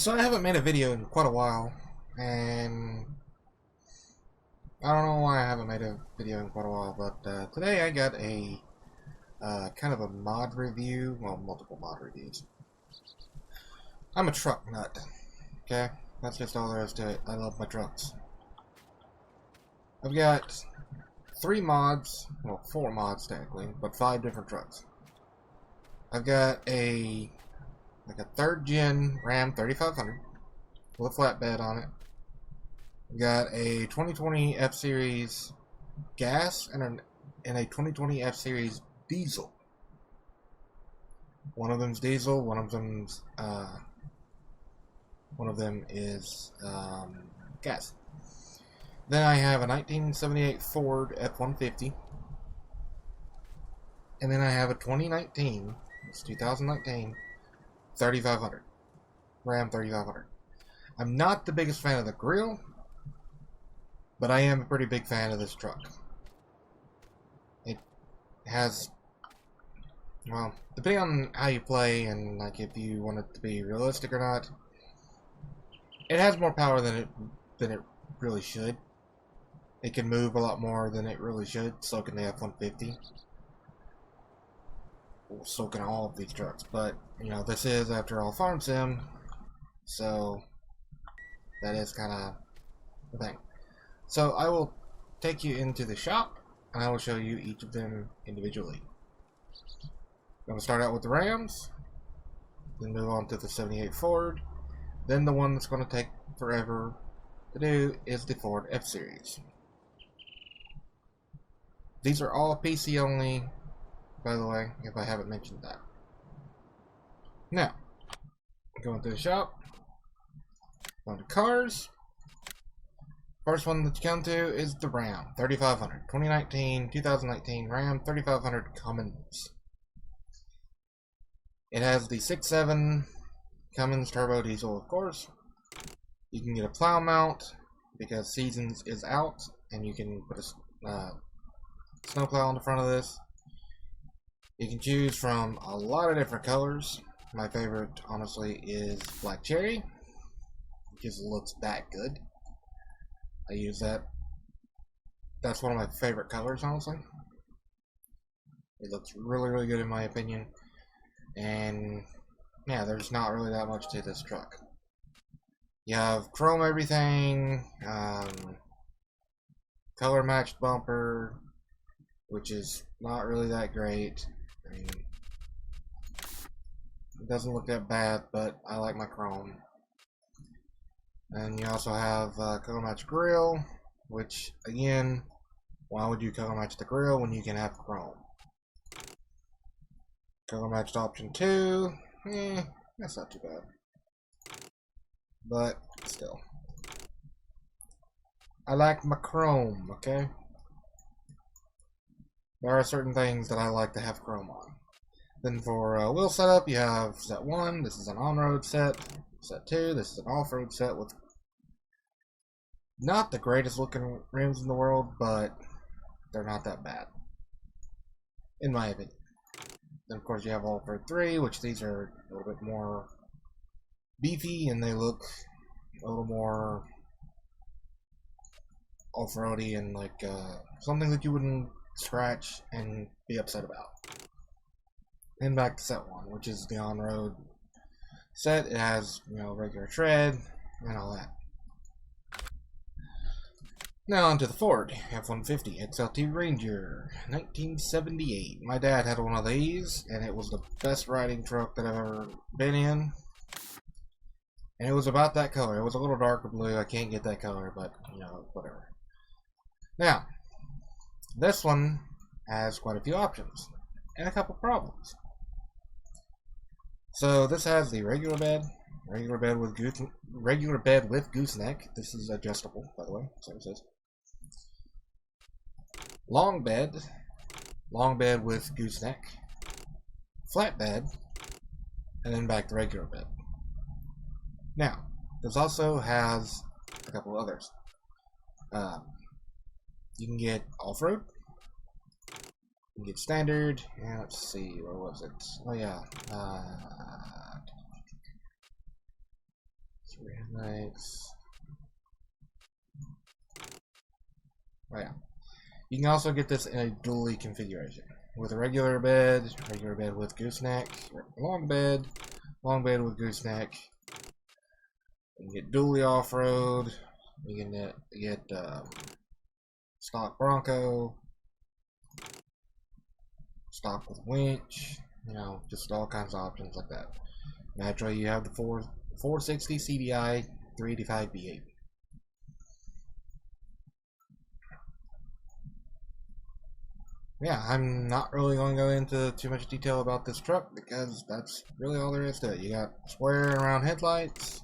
So I haven't made a video in quite a while, and I don't know why I haven't made a video in quite a while, but today I got a kind of a mod review, well, multiple mod reviews. I'm a truck nut, okay? That's just all there is to it. I love my trucks. I've got 3 mods, well, 4 mods technically, but 5 different trucks. I've got a 3rd gen Ram 3500 with a flatbed on it. We got a 2020 F Series gas and a 2020 F Series diesel. One of them's diesel. One of them is gas. Then I have a 1978 Ford F-150, and then I have a 2019, it's 2019 3500 Ram 3500. I'm not the biggest fan of the grill, but I am a pretty big fan of this truck. It has, well, depending on how you play and like if you want it to be realistic or not, it has more power than it really should. It can move a lot more than it really should. So can the F-150. Well, so can all of these trucks. But you know, this is after all farm sim, so that is kind of the thing. So I will take you into the shop, and I will show you each of them individually. I'm going to start out with the Rams, then move on to the 78 Ford, then the one that's going to take forever to do is the Ford F-Series. These are all PC only, by the way, if I haven't mentioned that. Now, going to the shop, going to cars. First one that you come to is the Ram 3500, 2019 Ram 3500 Cummins. It has the 6.7 Cummins turbo diesel, of course. You can get a plow mount because Seasons is out, and you can put a snowplow on the front of this. You can choose from a lot of different colors. My favorite, honestly, is Black Cherry because it looks that good. I use that. That's one of my favorite colors, honestly. It looks really, really good in my opinion. And yeah, there's not really that much to this truck. You have chrome everything, color matched bumper, which is not really that great. I mean, it doesn't look that bad, but I like my chrome. And you also have color match grill, which again, why would you color match the grill when you can have chrome? Color matched option 2, that's not too bad. But still, I like my chrome, okay? There are certain things that I like to have chrome on. Then for wheel setup, you have set 1, this is an on-road set. Set 2, this is an off-road set with not the greatest looking rims in the world, but they're not that bad, in my opinion. Then of course you have off-road 3, which these are a little bit more beefy and they look a little more off-roady and like something that you wouldn't scratch and be upset about. Then back to set 1, which is the on-road set. It has, you know, regular tread and all that. Now onto the Ford F-150 XLT Ranger 1978. My dad had one of these, and it was the best riding truck that I've ever been in. And it was about that color. It was a little darker blue. I can't get that color, but you know, whatever. Now, this one has quite a few options and a couple problems. So this has the regular bed with gooseneck. This is adjustable, by the way. So it says long bed with gooseneck, flat bed, and then back to regular bed. Now, this also has a couple others. You can get off-road, you can get standard, and let's see, where was it? Oh yeah, Headlights. Oh yeah. You can also get this in a dually configuration. With a regular bed with gooseneck, long bed with gooseneck. You can get dually off-road. You can get stock Bronco, stock with winch, you know, just all kinds of options like that. Naturally, you have the 460 CDI 385 V8. Yeah, I'm not really going to go into too much detail about this truck because that's really all there is to it. You got square and round headlights.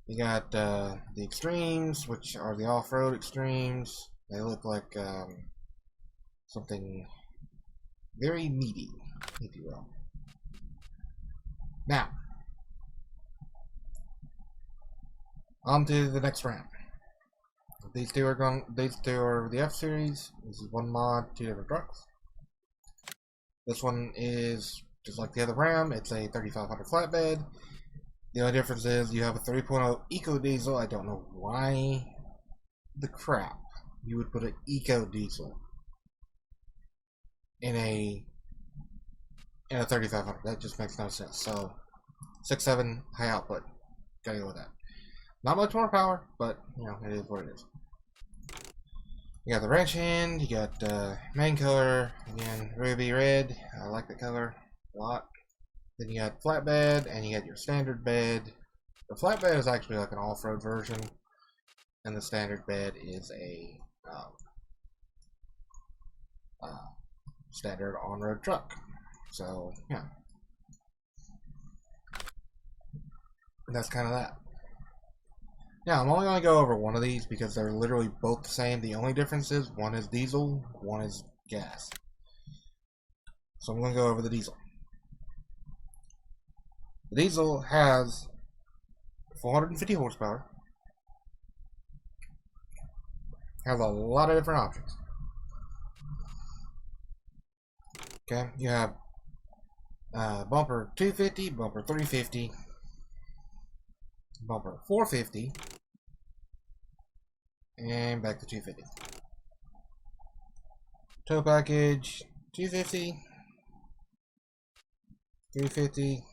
You got the extremes, which are the off-road extremes. They look like something very meaty, if you will. Now, on to the next round. These two are the F series. This is one mod, two different trucks. This one is just like the other Ram. It's a 3500 flatbed. The only difference is you have a 3.0 Eco Diesel. I don't know why the crap you would put an Eco Diesel in a 3500. That just makes no sense. So 6.7 high output. Gotta go with that. Not much more power, but you know, it is what it is. You got the wrench hand, you got main color, again, ruby red. I like the color a lot. Then you got flatbed, and you got your standard bed. The flatbed is actually like an off-road version, and the standard bed is a standard on-road truck. So, yeah. And that's kind of that. Now, I'm only going to go over one of these because they're literally both the same. The only difference is one is diesel, one is gas. So I'm going to go over the diesel. The diesel has 450 horsepower. Has a lot of different options. Okay, you have bumper 250, bumper 350, bumper 450, and back to 250. Tow package 250, 350,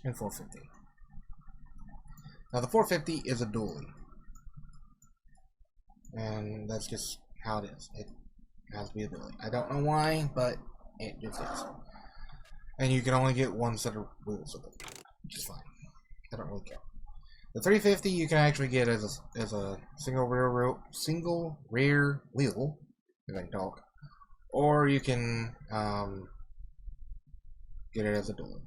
and 450. Now the 450 is a dually, and that's just how it is. It has to be a dually. I don't know why, but it just is. And you can only get one set of wheels with it, which is fine. I don't really care. The 350 you can actually get as a single rear wheel, if I can talk, or you can get it as a dually.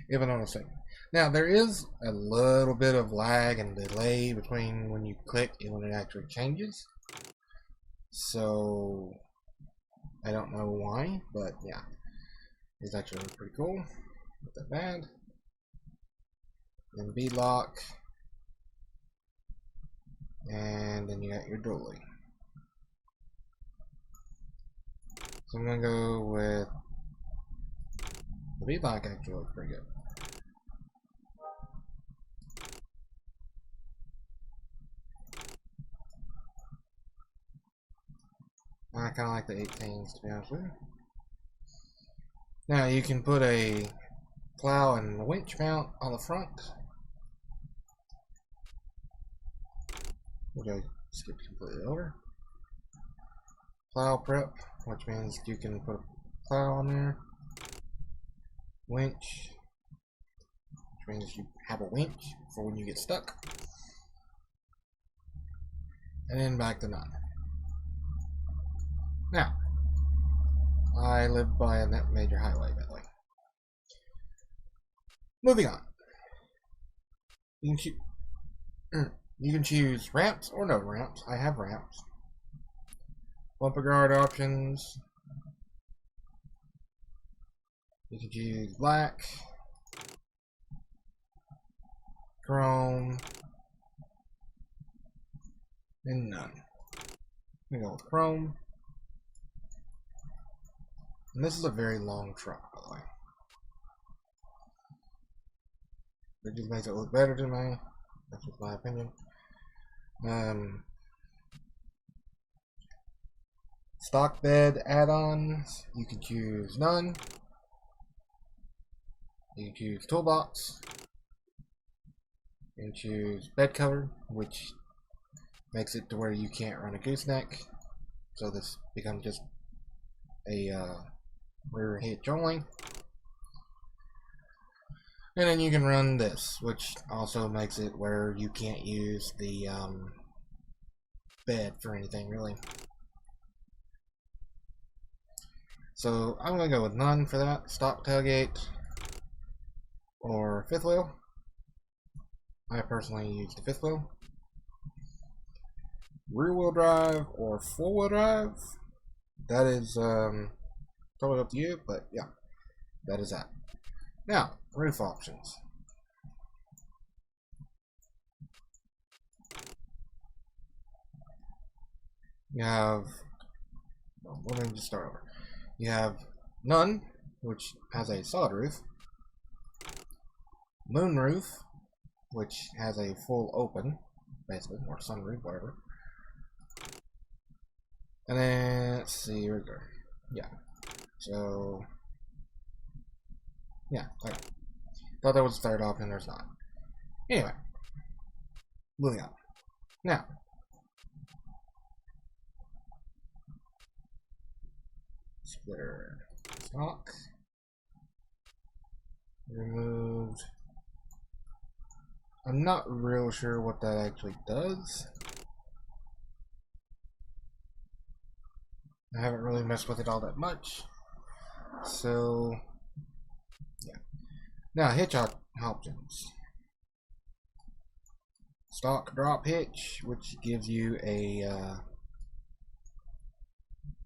Even on a single. Now there is a little bit of lag and delay between when you click and when it actually changes. So I don't know why, but yeah, it's actually pretty cool. Not that bad. Then beadlock, and then you got your dually. So I'm gonna go with the beadlock. Actually looks pretty good. I kind of like the 18s, to be honest with you. Now you can put a plow and winch mount on the front. We'll go skip completely over. Plow prep, which means you can put a plow on there. Winch, which means you have a winch for when you get stuck. And then back to 9. Now, I live by a major highway, by the way. Moving on. You can choose ramps or no ramps. I have ramps. Bumper guard options. You can choose black, chrome, and none. I'm gonna go with chrome. And this is a very long truck, by the way. It just makes it look better to me. That's just my opinion. Stock bed add-ons, you can choose none. You can choose toolbox. You can choose bed cover, which makes it to where you can't run a gooseneck. So this becomes just a rear hitch only. And then you can run this, which also makes it where you can't use the bed for anything really. So I'm going to go with none for that. Stock tailgate or fifth wheel. I personally use the fifth wheel. Rear wheel drive or four wheel drive. That is totally up to you, but yeah, that is that. Now, roof options. You have, well, let me just start over. You have none, which has a solid roof. Moonroof, which has a full open, basically, or sunroof, whatever. And then, let's see, here we go. Yeah. So, yeah, okay. Thought there was a third option, there's not. Anyway, moving on. Now, splitter stock. Removed. I'm not real sure what that actually does. I haven't really messed with it all that much. So, yeah. Now, hitch options. Stock drop hitch, which gives you a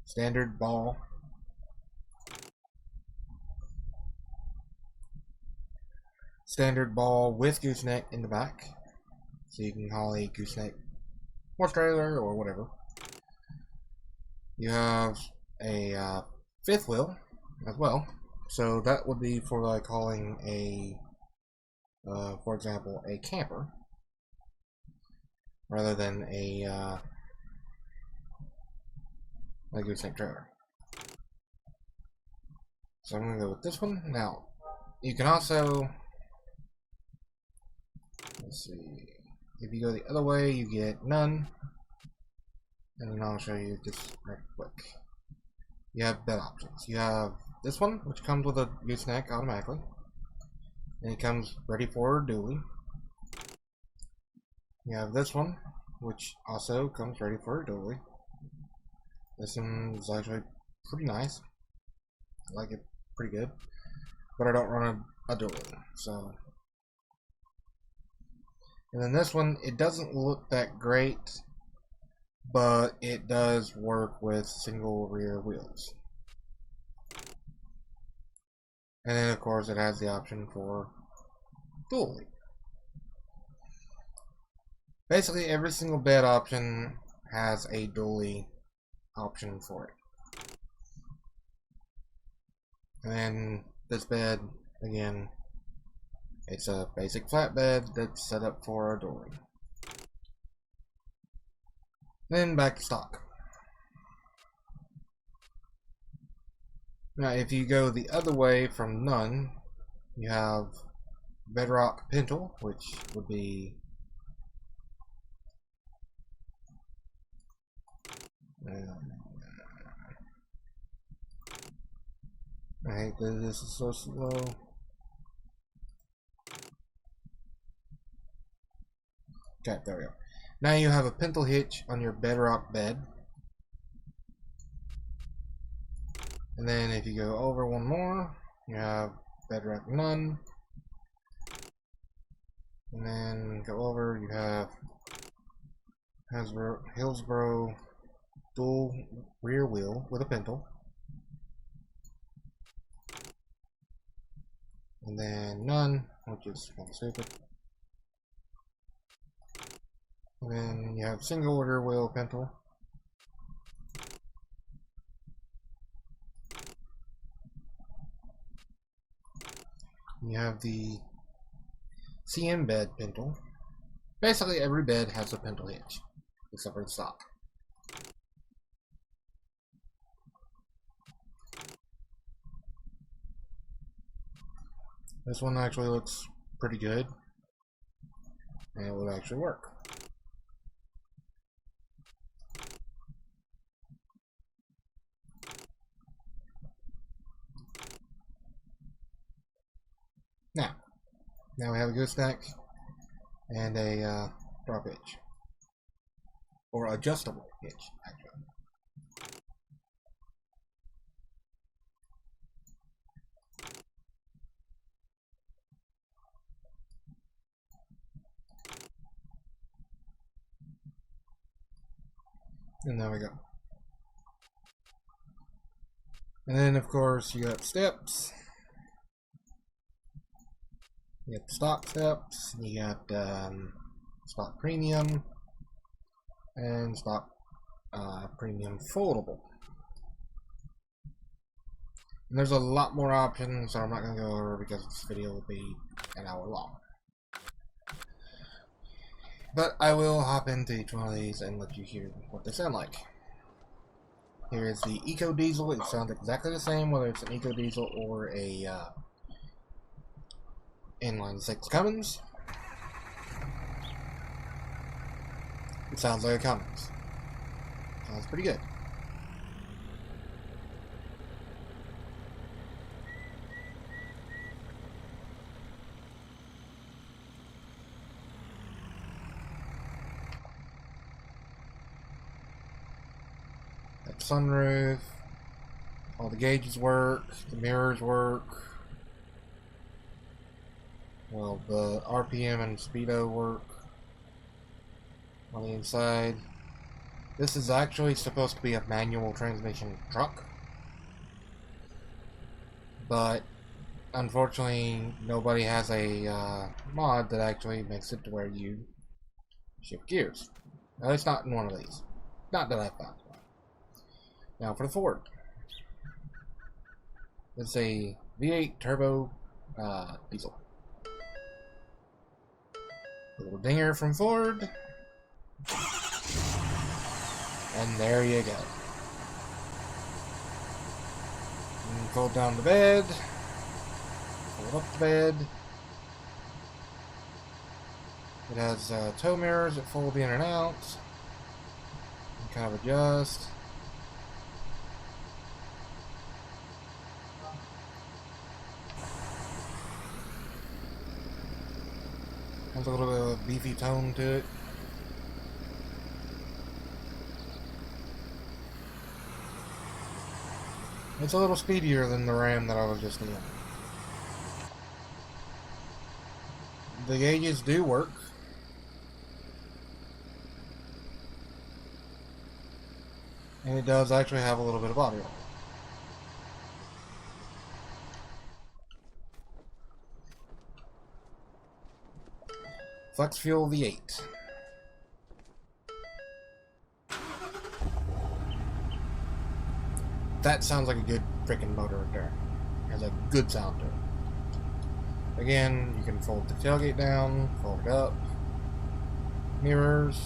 standard ball. Standard ball with gooseneck in the back. So you can haul a gooseneck horse trailer or whatever. You have a fifth wheel as well. So that would be for like hauling a, for example, a camper. Rather than a gooseneck trailer. So I'm going to go with this one. Now, you can also, let's see, if you go the other way, you get none. And then I'll show you this right quick. You have bed options. You have this one, which comes with a gooseneck automatically. And it comes ready for dually. You have this one, which also comes ready for a dually. This one is actually pretty nice. I like it pretty good. But I don't run a dually, so. And then this one, it doesn't look that great, but it does work with single rear wheels. And then of course it has the option for dually. Basically every single bed option has a dually option for it. And then this bed, again, it's a basic flatbed that's set up for a dually. Then back to stock. Now if you go the other way from none, you have Bedrock Pintle, which would be I hate that this is so slow. Okay, there we go. Now you have a pintle hitch on your Bedrock bed. And then if you go over one more, you have Bedrock none. And then go over, you have Hillsboro dual rear wheel with a pintle. And then none, which is kind of stupid. And then you have single rear wheel pintle. You have the CM bed pintle. Basically, every bed has a pintle hitch, except for the stock. This one actually looks pretty good, and it would actually work. Now we have a gooseneck and a drop hitch, or adjustable hitch, actually. And there we go. And then, of course, you got steps. You got stock steps. You got stock premium and stock premium foldable. And there's a lot more options that I'm not going to go over because this video will be an hour long. But I will hop into each one of these and let you hear what they sound like. Here is the Eco Diesel. It sounds exactly the same whether it's an Eco Diesel or a inline 6 Cummins. It sounds like a Cummins. Sounds pretty good. That sunroof. All the gauges work. The mirrors work. Well, the RPM and speedo work on the inside. This is actually supposed to be a manual transmission truck, but unfortunately nobody has a mod that actually makes it to where you shift gears. At least not in one of these. Not that I found one. Now for the Ford. It's a V8 turbo diesel. A little dinger from Ford. And there you go. And fold down the bed. Fold up the bed. It has tow mirrors that fold in and out. You can kind of adjust. Has a little bit of a beefy tone to it. It's a little speedier than the Ram that I was just in. The gauges do work. And it does actually have a little bit of audio. Flex Fuel V8. That sounds like a good freaking motor right there. It has a good sound to it. Again, you can fold the tailgate down, fold it up. Mirrors.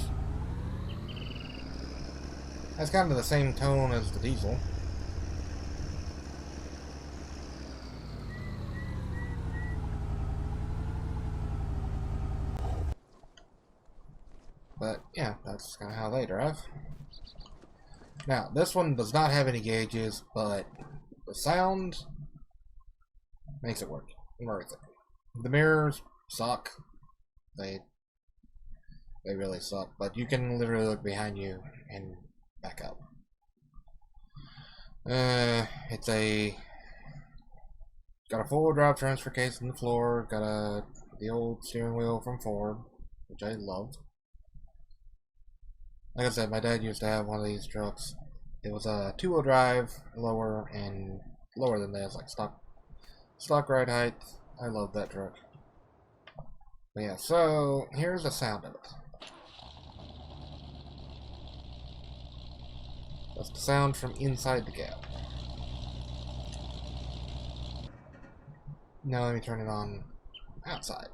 That's kind of the same tone as the diesel. But yeah, that's kind of how they drive. Now, this one does not have any gauges, but the sound makes it work. The mirrors suck. They really suck, but you can literally look behind you and back up. It's got a four-wheel drive transfer case in the floor. Got the old steering wheel from Ford, which I loved. Like I said, my dad used to have one of these trucks. It was a two-wheel drive, lower than this, like stock ride height. I love that truck. But yeah, so here's the sound of it. That's the sound from inside the cab. Now let me turn it on outside.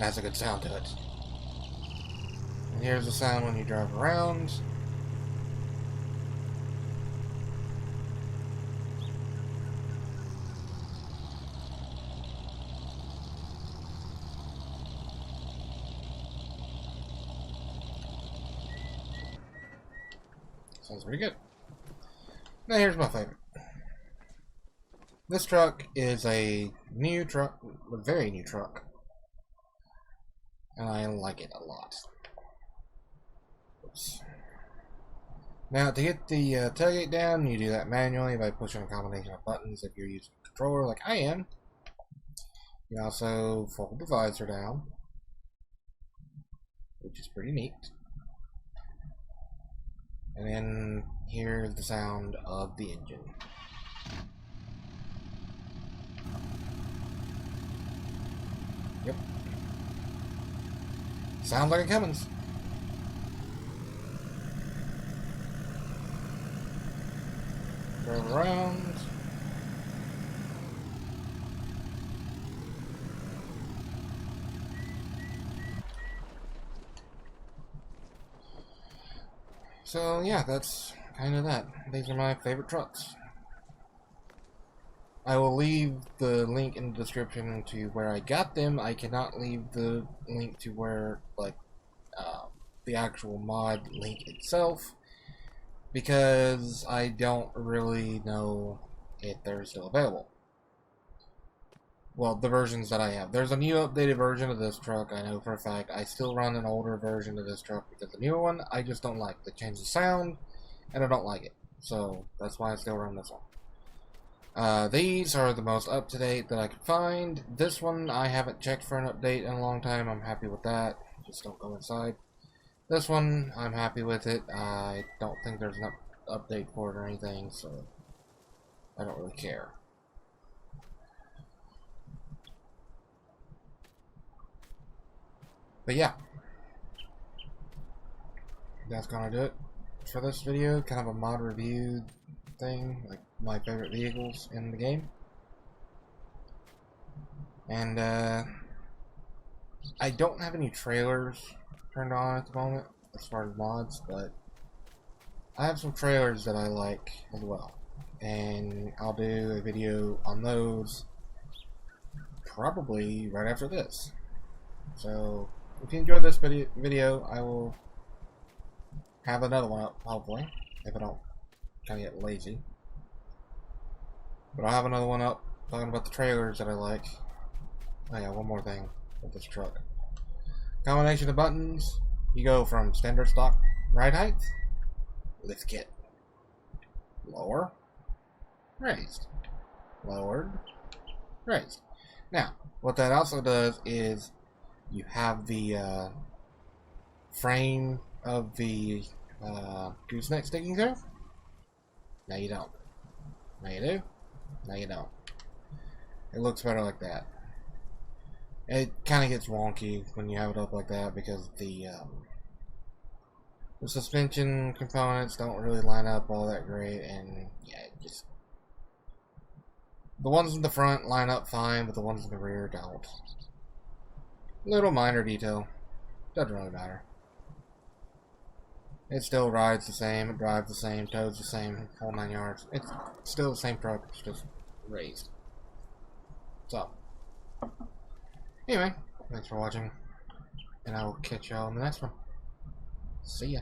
has a good sound to it. And here's the sound when you drive around. Sounds pretty good. Now here's my favorite. This truck is a new truck, a very new truck. And I like it a lot. Oops. Now to get the tailgate down, you do that manually by pushing a combination of buttons if you're using a controller like I am. You can also fold the visor down, which is pretty neat. And then here's the sound of the engine. Yep. Sounds like a Cummins. Drive around. So yeah, that's kind of that. These are my favorite trucks. I will leave the link in the description to where I got them. I cannot leave the link to where, like, the actual mod link itself, because I don't really know if they're still available. Well, the versions that I have. There's a new updated version of this truck, I know for a fact. I still run an older version of this truck because the newer one, I just don't like. They change the sound, and I don't like it. So, that's why I still run this one. These are the most up-to-date that I could find. This one, I haven't checked for an update in a long time. I'm happy with that. Just don't go inside. This one, I'm happy with it. I don't think there's an update for it or anything, so I don't really care. But yeah, that's gonna do it for this video. Kind of a mod review thing, like my favorite vehicles in the game. And I don't have any trailers turned on at the moment as far as mods, but I have some trailers that I like as well, and I'll do a video on those probably right after this. So if you enjoyed this video, I will have another one up, hopefully, if I don't kind of get lazy. But I'll have another one up talking about the trailers that I like. Oh yeah, one more thing with this truck. Combination of buttons, you go from standard stock ride height, lift kit, lower, raised, lowered, raised. Now, what that also does is you have the frame of the gooseneck sticking through. Now you don't. Now you do. Now you don't. It looks better like that. It kind of gets wonky when you have it up like that because the suspension components don't really line up all that great, and yeah, it just, the ones in the front line up fine, but the ones in the rear don't. Little minor detail. Doesn't really matter. It still rides the same, it drives the same, tows the same, whole 9 yards. It's still the same truck, it's just raised. So, anyway, thanks for watching, and I will catch y'all in the next one. See ya.